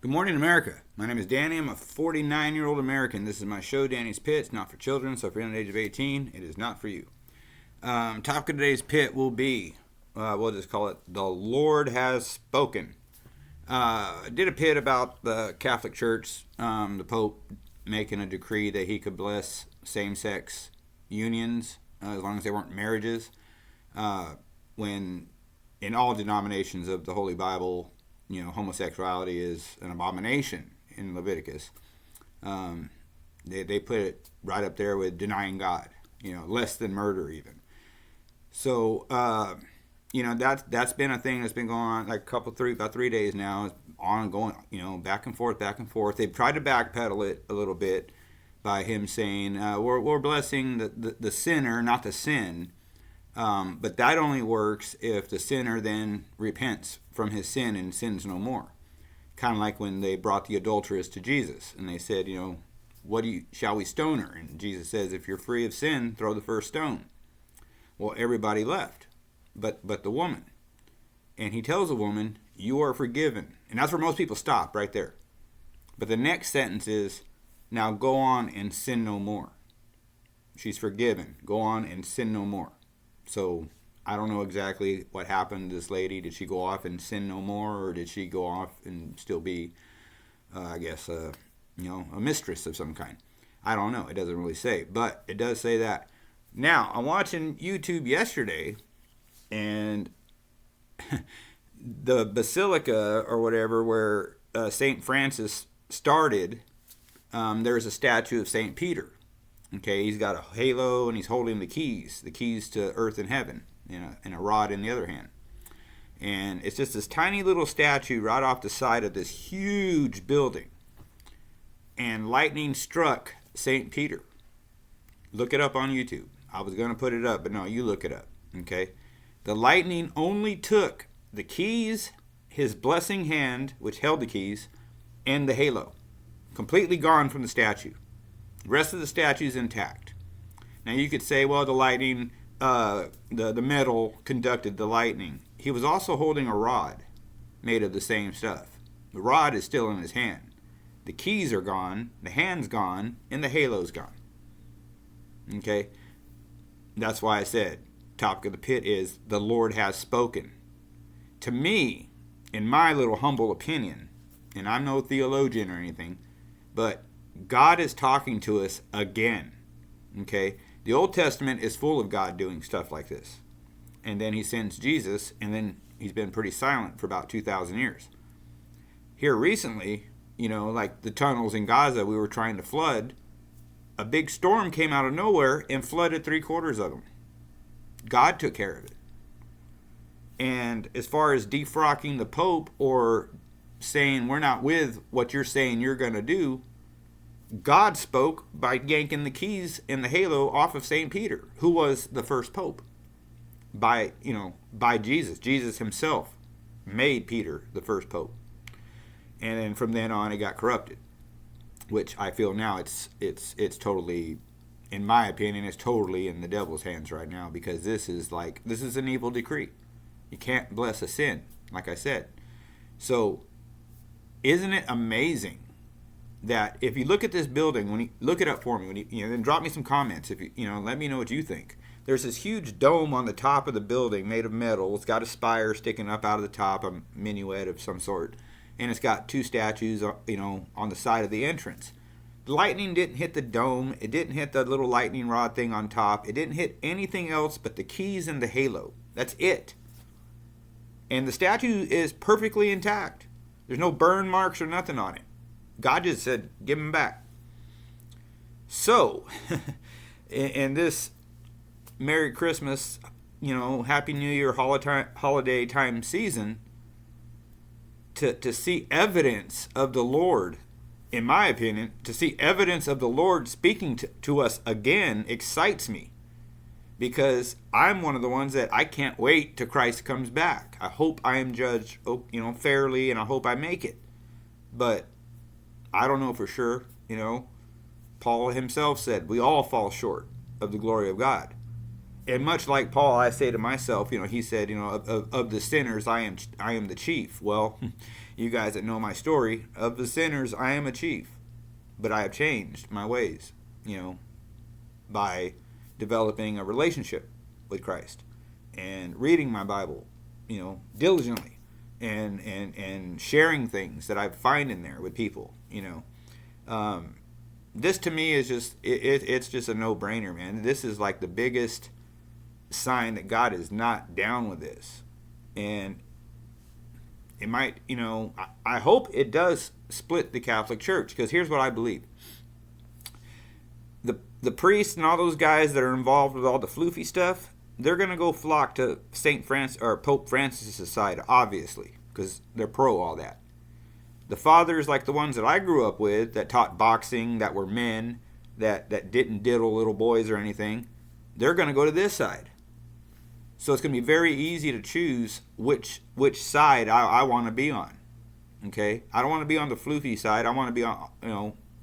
Good morning, America. My name is Danny. I'm a 49-year-old American. This is my show, Danny's Pit. It's not for children, so if you're under the age of 18, it is not for you. Topic of today's pit will be, we'll just call it, The Lord Has Spoken. I did a pit about the Catholic Church, the Pope making a decree that he could bless same-sex unions as long as they weren't marriages. When in all denominations of the Holy Bible, homosexuality is an abomination in Leviticus. They put it right up there with denying God, less than murder even. So, that's been a thing that's been going on like about 3 days now. It's ongoing, back and forth, back and forth. They've tried to backpedal it a little bit by him saying, we're blessing the sinner, not the sin. But that only works if the sinner then repents from his sin and sins no more. Kind of like when they brought the adulteress to Jesus and they said, shall we stone her? And Jesus says, if you're free of sin, throw the first stone. Well, everybody left, but the woman. And he tells the woman, you are forgiven. And that's where most people stop, right there. But the next sentence is, now go on and sin no more. She's forgiven. Go on and sin no more. So I don't know exactly what happened to this lady. Did she go off and sin no more, or did she go off and still be, a mistress of some kind? I don't know. It doesn't really say, but it does say that. Now, I'm watching YouTube yesterday, and the basilica or whatever where St. Francis started, there's a statue of St. Peter. Okay, he's got a halo and he's holding the keys to earth and heaven, and a rod in the other hand. And it's just this tiny little statue right off the side of this huge building. And lightning struck St. Peter. Look it up on YouTube. I was going to put it up, but no, you look it up. Okay, the lightning only took the keys, his blessing hand, which held the keys, and the halo. Completely gone from the statue. The rest of the statue is intact. Now you could say, well, the lightning, the metal conducted the lightning. He was also holding a rod made of the same stuff. The rod is still in his hand. The keys are gone, the hand's gone, and the halo's gone. Okay? That's why I said, topic of the pit is, the Lord has spoken. To me, in my little humble opinion, and I'm no theologian or anything, but God is talking to us again. Okay? The Old Testament is full of God doing stuff like this. And then he sends Jesus, and then he's been pretty silent for about 2,000 years. Here recently, like the tunnels in Gaza we were trying to flood, a big storm came out of nowhere and flooded 3/4 of them. God took care of it. And as far as defrocking the Pope or saying we're not with what you're saying you're going to do, God spoke by yanking the keys and the halo off of St. Peter, who was the first pope, by Jesus. Jesus himself made Peter the first pope. And then from then on it got corrupted, which I feel now it's totally, in my opinion, it's totally in the devil's hands right now, because this is an evil decree. You can't bless a sin, like I said. So isn't it amazing that if you look at this building, when you look it up for me, then drop me some comments. If let me know what you think. There's this huge dome on the top of the building made of metal. It's got a spire sticking up out of the top, a minuet of some sort, and it's got two statues, on the side of the entrance. The lightning didn't hit the dome. It didn't hit the little lightning rod thing on top. It didn't hit anything else but the keys and the halo. That's it. And the statue is perfectly intact. There's no burn marks or nothing on it. God just said, give him back. So, in this Merry Christmas, Happy New Year holiday time season, to see evidence of the Lord, in my opinion, to see evidence of the Lord speaking to us again excites me. Because I'm one of the ones that I can't wait till Christ comes back. I hope I am judged, fairly, and I hope I make it. But I don't know for sure. Paul himself said we all fall short of the glory of God. And much like Paul, I say to myself, he said, of the sinners, I am the chief. Well, you guys that know my story, of the sinners, I am a chief, but I have changed my ways, by developing a relationship with Christ and reading my Bible, diligently, and sharing things that I find in there with people, This to me is just it's just a no-brainer, man. This is like the biggest sign that God is not down with this, and it might, I hope it does split the Catholic Church, because here's what I believe: the priests and all those guys that are involved with all the floofy stuff, they're gonna go flock to Saint Francis or Pope Francis's side, obviously, because they're pro all that. The fathers, like the ones that I grew up with, that taught boxing, that were men, that didn't diddle little boys or anything, they're going to go to this side. So it's going to be very easy to choose which side I want to be on. Okay, I don't want to be on the floofy side. I want to be on,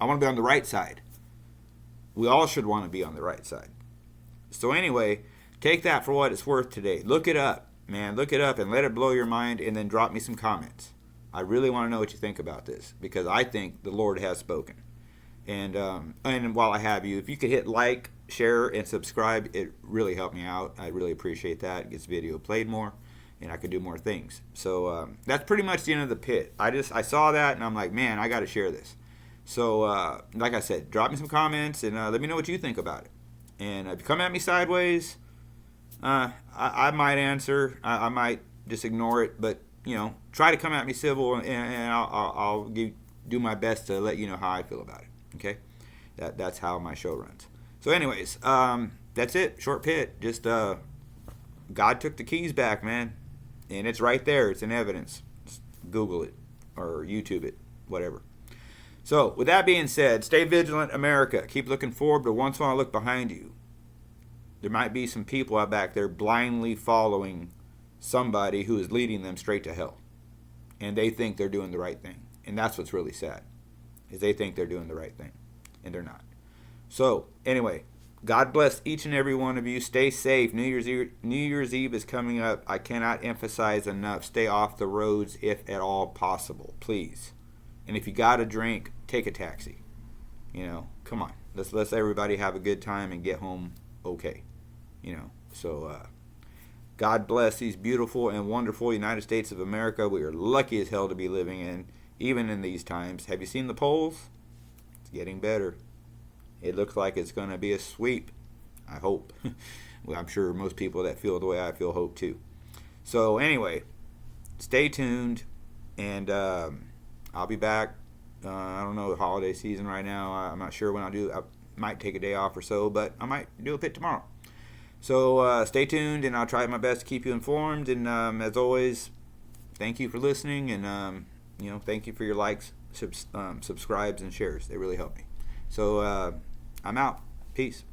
I want to be on the right side. We all should want to be on the right side. So anyway, take that for what it's worth today. Look it up, man. Look it up and let it blow your mind, and then drop me some comments. I really want to know what you think about this, because I think the Lord has spoken. And while I have you, if you could hit like, share, and subscribe, it really helped me out. I really appreciate that. It gets the video played more, and I could do more things. So that's pretty much the end of the pit. I saw that, and I'm like, man, I got to share this. So like I said, drop me some comments, and let me know what you think about it. And if you come at me sideways, I might answer. I might just ignore it, but try to come at me civil, and I'll do my best to let you know how I feel about it. Okay, that's how my show runs. So anyways, that's it. Short pit. Just God took the keys back, man, and it's right there. It's in evidence. Just Google it or YouTube it, whatever. So with that being said, stay vigilant, America. Keep looking forward, but once in a while look behind you. There might be some people out back there blindly following somebody who is leading them straight to hell, and they think they're doing the right thing. And that's what's really sad, is they think they're doing the right thing, and they're not. So anyway, God bless each and every one of you. Stay safe. New Year's Eve is coming up. I cannot emphasize enough, stay off the roads if at all possible, please. And if you got a drink, take a taxi. Come on, let's everybody have a good time and get home okay. So God bless these beautiful and wonderful United States of America. We are lucky as hell to be living in, even in these times. Have you seen the polls? It's getting better. It looks like it's going to be a sweep. I hope. Well, I'm sure most people that feel the way I feel hope too. So anyway, stay tuned, and I'll be back. I don't know the holiday season right now. I'm not sure when I'll do. I might take a day off or so, but I might do a pit tomorrow. So stay tuned, and I'll try my best to keep you informed. And as always, thank you for listening, and thank you for your likes, subscribes, and shares. They really help me. So I'm out. Peace.